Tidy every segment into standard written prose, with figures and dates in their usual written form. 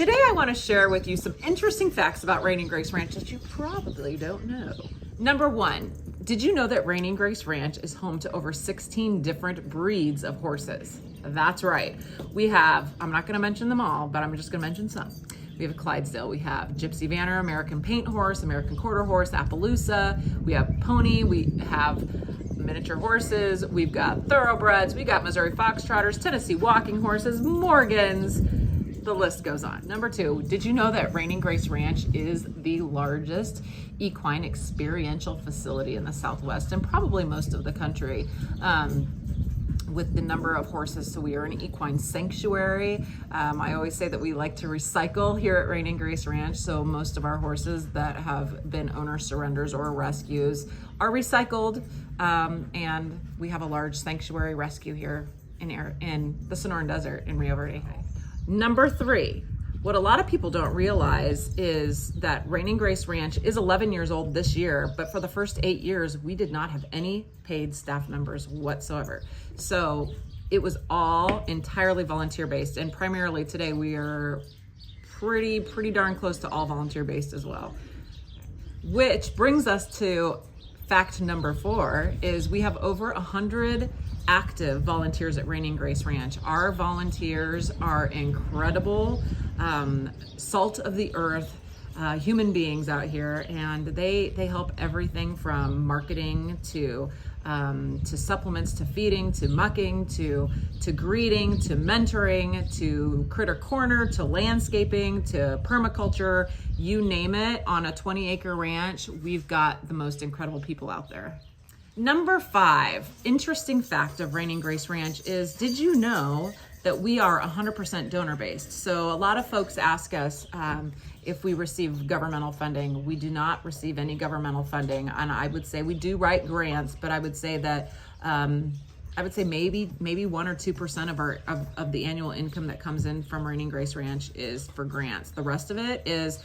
Today I want to share with you some interesting facts about Raining Grace Ranch that you probably don't know. Number one, did you know that Raining Grace Ranch is home to over 16 different breeds of horses? That's right. We have, I'm not going to mention them all, but I'm just going to mention some. We have a Clydesdale, we have Gypsy Vanner, American Paint Horse, American Quarter Horse, Appaloosa, we have Pony, we have miniature horses, we've got thoroughbreds, we got Missouri Foxtrotters, Tennessee Walking Horses, Morgans, the list goes on. Number two, did you know that Raining Grace Ranch is the largest equine experiential facility in the Southwest and probably most of the country? With the number of horses. So we are an equine sanctuary. I always say that we like to recycle here at Raining Grace Ranch. So most of our horses that have been owner surrenders or rescues are recycled. And we have a large sanctuary rescue here in the Sonoran Desert in Rio Verde. Number three, what a lot of people don't realize is that Raining Grace Ranch is 11 years old this year, but for the first 8 years, we did not have any paid staff members whatsoever. So it was all entirely volunteer-based, and primarily today we are pretty darn close to all volunteer-based as well. Which brings us to fact number four, is we have over 100 active volunteers at Raining Grace Ranch. Our volunteers are incredible, salt of the earth human beings out here, and they help everything from marketing to supplements, to feeding, to mucking, to greeting, to mentoring, to critter corner, to landscaping, to permaculture, you name it. On a 20-acre ranch, we've got the most incredible people out there. Number five, interesting fact of Raining Grace Ranch is, did you know that we are 100% donor-based? So a lot of folks ask us if we receive governmental funding. We do not receive any governmental funding, and I would say we do write grants, but I would say that maybe 1 or 2% of the annual income that comes in from Raining Grace Ranch is for grants. The rest of it is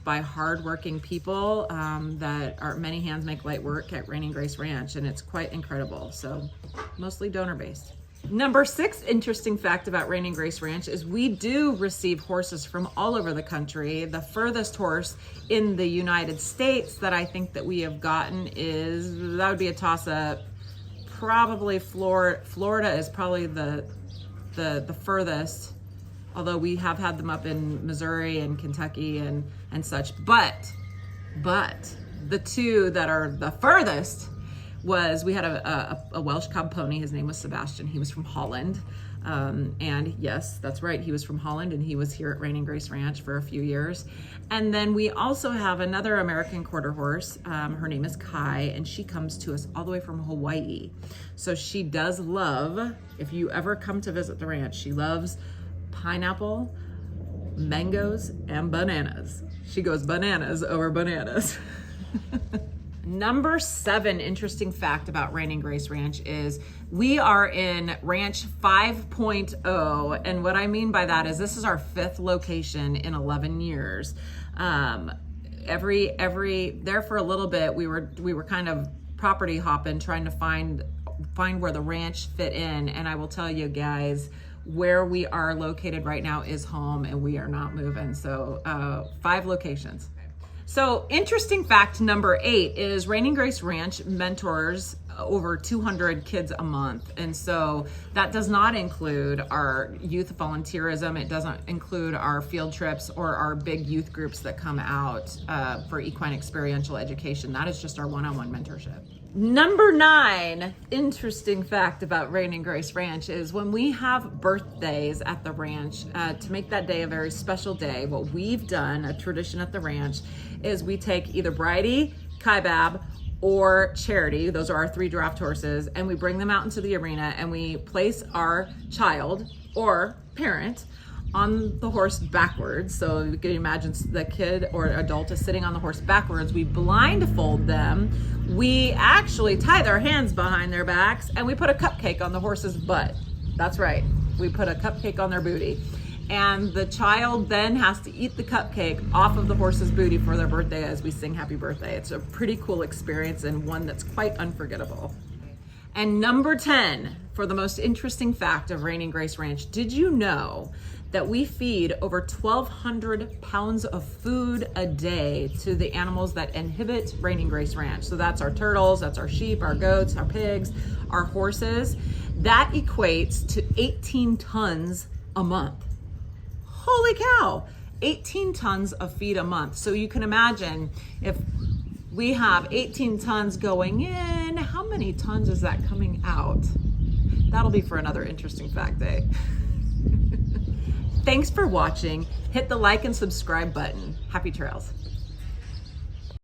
by hardworking people that are many hands make light work at Raining Grace Ranch, and it's quite incredible. So mostly donor-based. Number six interesting fact about Raining Grace Ranch is we do receive horses from all over the country. The furthest horse in the United States that I think that we have gotten that would be a toss-up. Probably Florida is probably the furthest, although we have had them up in Missouri and Kentucky and such. But the two that are the furthest was, we had a Welsh cob pony. His name was Sebastian. He was from Holland. And yes, that's right. He was from Holland, and he was here at Raining Grace Ranch for a few years. And then we also have another American quarter horse. Her name is Kai, and she comes to us all the way from Hawaii. So she does love, if you ever come to visit the ranch, she loves pineapple, mangoes, and bananas. She goes bananas over bananas. Number seven interesting fact about Raining Grace Ranch is we are in Ranch 5.0, and what I mean by that is this is our fifth location in 11 years. There for a little bit we were kind of property hopping, trying to find where the ranch fit in, and I will tell you guys, where we are located right now is home, and we are not moving. So 5 locations. So interesting fact number 8 is Raining Grace Ranch mentors over 200 kids a month. And so that does not include our youth volunteerism. It doesn't include our field trips or our big youth groups that come out for equine experiential education. That is just our one-on-one mentorship. Number 9 interesting fact about Raining Grace Ranch is when we have birthdays at the ranch, to make that day a very special day, what we've done, a tradition at the ranch, is we take either Bridie, Kaibab, or Charity, those are our 3 draft horses, and we bring them out into the arena and we place our child or parent on the horse backwards. So you can imagine the kid or adult is sitting on the horse backwards. We blindfold them. We actually tie their hands behind their backs, and we put a cupcake on the horse's butt. That's right. We put a cupcake on their booty. And the child then has to eat the cupcake off of the horse's booty for their birthday as we sing happy birthday. It's a pretty cool experience and one that's quite unforgettable. And number 10, for the most interesting fact of Raining Grace Ranch, did you know that we feed over 1,200 pounds of food a day to the animals that inhabit Raining Grace Ranch. So that's our turtles, that's our sheep, our goats, our pigs, our horses. That equates to 18 tons a month. Holy cow, 18 tons of feed a month. So you can imagine if we have 18 tons going in, how many tons is that coming out? That'll be for another interesting fact day. Thanks for watching. Hit the like and subscribe button. Happy trails.